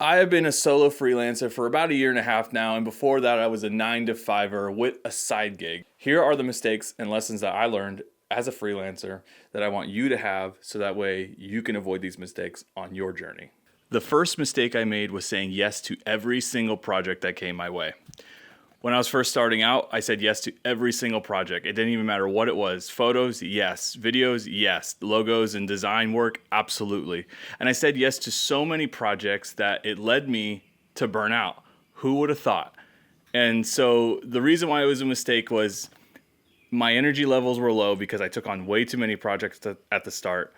I have been a solo freelancer for about a year and a half now, and before that I was a 9 to 5er with a side gig. Here are the mistakes and lessons that I learned as a freelancer that I want you to have so that way you can avoid these mistakes on your journey. The first mistake I made was saying yes to every single project that came my way. When I was first starting out, I said yes to every single project. It didn't even matter what it was. Photos, yes. Videos, yes. Logos and design work, absolutely. And I said yes to so many projects that it led me to burnout. Who would have thought? And so the reason why it was a mistake was my energy levels were low because I took on way too many projects at the start.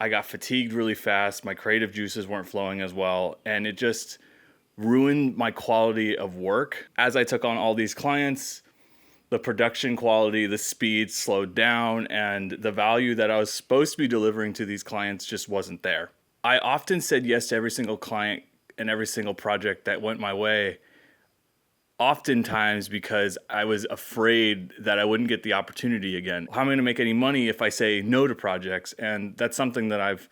I got fatigued really fast. My creative juices weren't flowing as well. And it just ruined my quality of work. As I took on all these clients, the production quality, the speed slowed down, and the value that I was supposed to be delivering to these clients just wasn't there. I often said yes to every single client and every single project that went my way, oftentimes because I was afraid that I wouldn't get the opportunity again. How am I going to make any money if I say no to projects? And that's something that I've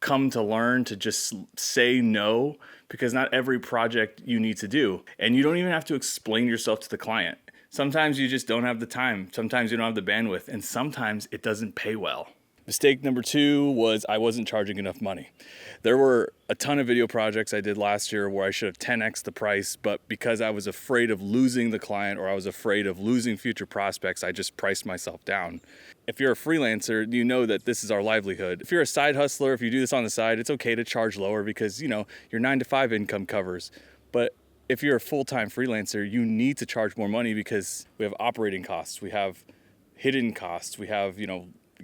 come to learn, to just say no, because not every project you need to do. And you don't even have to explain yourself to the client. Sometimes you just don't have the time. Sometimes you don't have the bandwidth. And sometimes it doesn't pay well. Mistake number 2 was I wasn't charging enough money. There were a ton of video projects I did last year where I should have 10x the price, but because I was afraid of losing the client or I was afraid of losing future prospects, I just priced myself down. If you're a freelancer, you know that this is our livelihood. If you're a side hustler, if you do this on the side, it's okay to charge lower because, your 9 to 5 income covers. But if you're a full-time freelancer, you need to charge more money because we have operating costs, we have hidden costs, we have,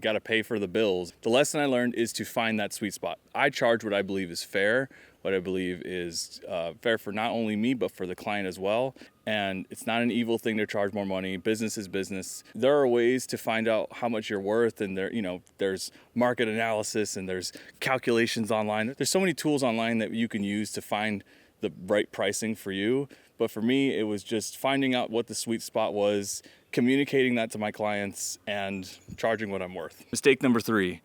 got to pay for the bills. The lesson I learned is to find that sweet spot. I charge what I believe is fair, what I believe is fair for not only me, but for the client as well. And it's not an evil thing to charge more money. Business is business. There are ways to find out how much you're worth, and there's market analysis and there's calculations online. There's so many tools online that you can use to find the right pricing for you. But for me, it was just finding out what the sweet spot was, communicating that to my clients, and charging what I'm worth. Mistake number 3,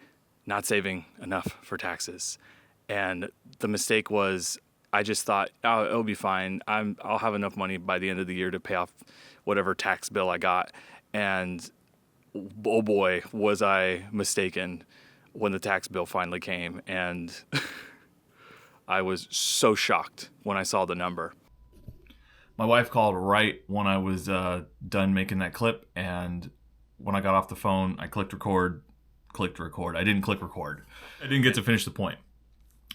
not saving enough for taxes. And the mistake was I just thought, oh, it'll be fine. I'll have enough money by the end of the year to pay off whatever tax bill I got. And oh boy, was I mistaken when the tax bill finally came. And I was so shocked when I saw the number. My wife called right when I was done making that clip, and when I got off the phone, I clicked record. I didn't click record. I didn't get to finish the point.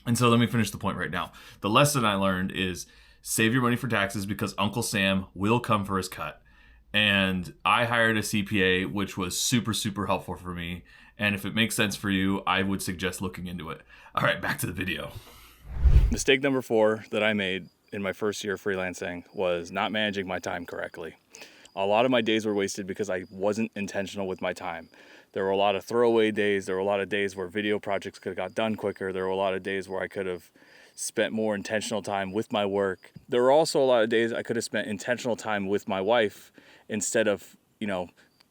And so let me finish the point right now. The lesson I learned is save your money for taxes because Uncle Sam will come for his cut. And I hired a CPA, which was super, super helpful for me. And if it makes sense for you, I would suggest looking into it. All right, back to the video. Mistake number 4 that I made in my first year of freelancing was not managing my time correctly. A lot of my days were wasted because I wasn't intentional with my time. There were a lot of throwaway days. There were a lot of days where video projects could have got done quicker. There were a lot of days where I could have spent more intentional time with my work. There were also a lot of days I could have spent intentional time with my wife instead of,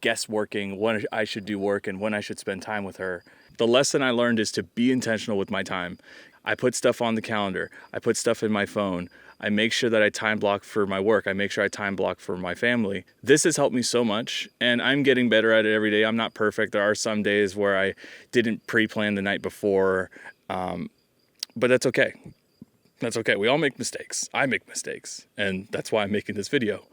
guess working when I should do work and when I should spend time with her. The lesson I learned is to be intentional with my time. I put stuff on the calendar. I put stuff in my phone. I make sure that I time block for my work. I make sure I time block for my family. This has helped me so much, and I'm getting better at it every day. I'm not perfect. There are some days where I didn't pre-plan the night before, but that's okay. That's okay. We all make mistakes. I make mistakes, and that's why I'm making this video.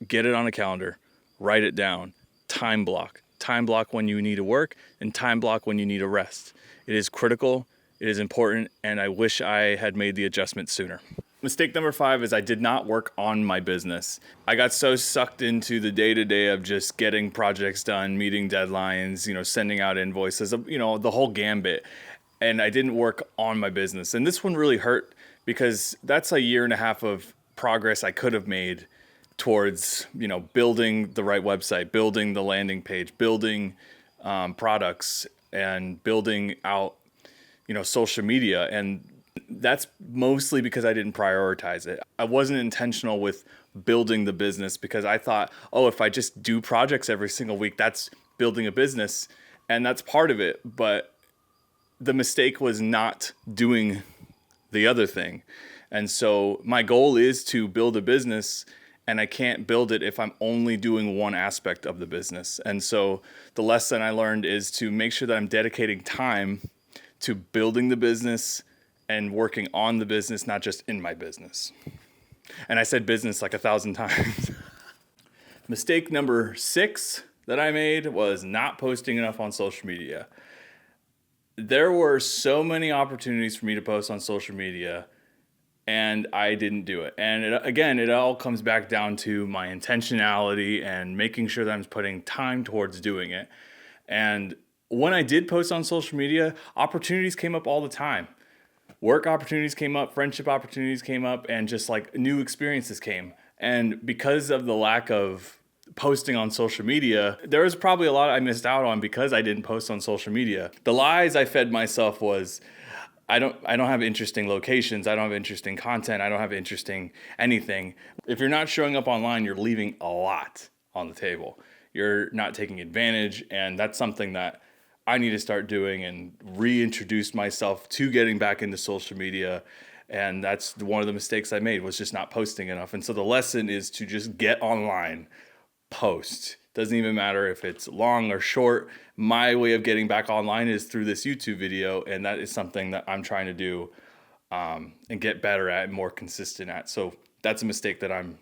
Get it on a calendar. Write it down. Time block. Time block when you need to work, and time block when you need to rest. It is critical. It is important, and I wish I had made the adjustment sooner. Mistake number 5 is I did not work on my business. I got so sucked into the day-to-day of just getting projects done, meeting deadlines, sending out invoices, the whole gambit. And I didn't work on my business. And this one really hurt because that's a year and a half of progress I could have made towards, building the right website, building the landing page, building products, and building out, social media. And that's mostly because I didn't prioritize it. I wasn't intentional with building the business because I thought, if I just do projects every single week, that's building a business. And that's part of it. But the mistake was not doing the other thing. And so my goal is to build a business, and I can't build it if I'm only doing one aspect of the business. And so the lesson I learned is to make sure that I'm dedicating time to building the business and working on the business, not just in my business. And I said business like 1,000 times. Mistake number 6 that I made was not posting enough on social media. There were so many opportunities for me to post on social media, and I didn't do it. And it all comes back down to my intentionality and making sure that I'm putting time towards doing it. And when I did post on social media, opportunities came up all the time. Work opportunities came up, friendship opportunities came up, and just like new experiences came. And because of the lack of posting on social media, there was probably a lot I missed out on because I didn't post on social media. The lies I fed myself was, I don't have interesting locations. I don't have interesting content. I don't have interesting anything. If you're not showing up online, you're leaving a lot on the table. You're not taking advantage. And that's something that I need to start doing and reintroduce myself to getting back into social media. And that's one of the mistakes I made, was just not posting enough. And so the lesson is to just get online, post. Doesn't even matter if it's long or short. My way of getting back online is through this YouTube video, and that is something that I'm trying to do and get better at and more consistent at. So that's a mistake that I'm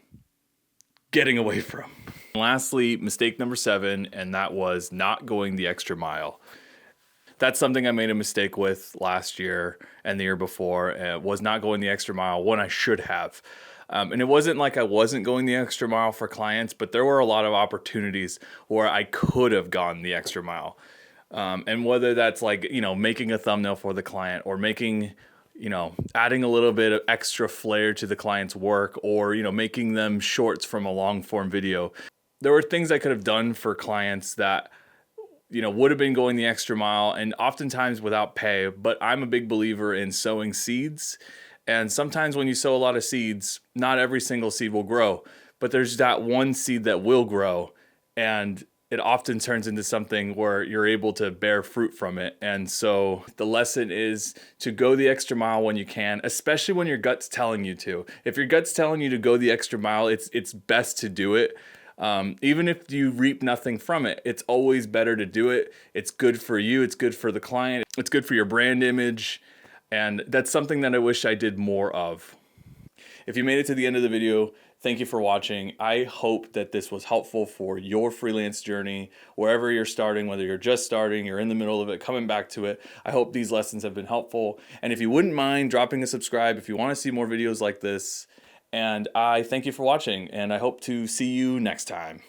getting away from. Lastly, mistake number 7, and that was not going the extra mile. That's something I made a mistake with last year and the year before, was not going the extra mile when I should have. And it wasn't like I wasn't going the extra mile for clients, but there were a lot of opportunities where I could have gone the extra mile. And whether that's like, making a thumbnail for the client, or making, adding a little bit of extra flair to the client's work, or, making them shorts from a long form video. There were things I could have done for clients that, would have been going the extra mile, and oftentimes without pay. But I'm a big believer in sowing seeds. And sometimes when you sow a lot of seeds, not every single seed will grow, but there's that one seed that will grow, and it often turns into something where you're able to bear fruit from it. And so the lesson is to go the extra mile when you can, especially when your gut's telling you to. If your gut's telling you to go the extra mile, it's best to do it. Even if you reap nothing from it, it's always better to do it. It's good for you. It's good for the client. It's good for your brand image. And that's something that I wish I did more of. If you made it to the end of the video, thank you for watching. I hope that this was helpful for your freelance journey, wherever you're starting, whether you're just starting, you're in the middle of it, coming back to it. I hope these lessons have been helpful. And if you wouldn't mind dropping a subscribe if you want to see more videos like this. And I thank you for watching, and I hope to see you next time.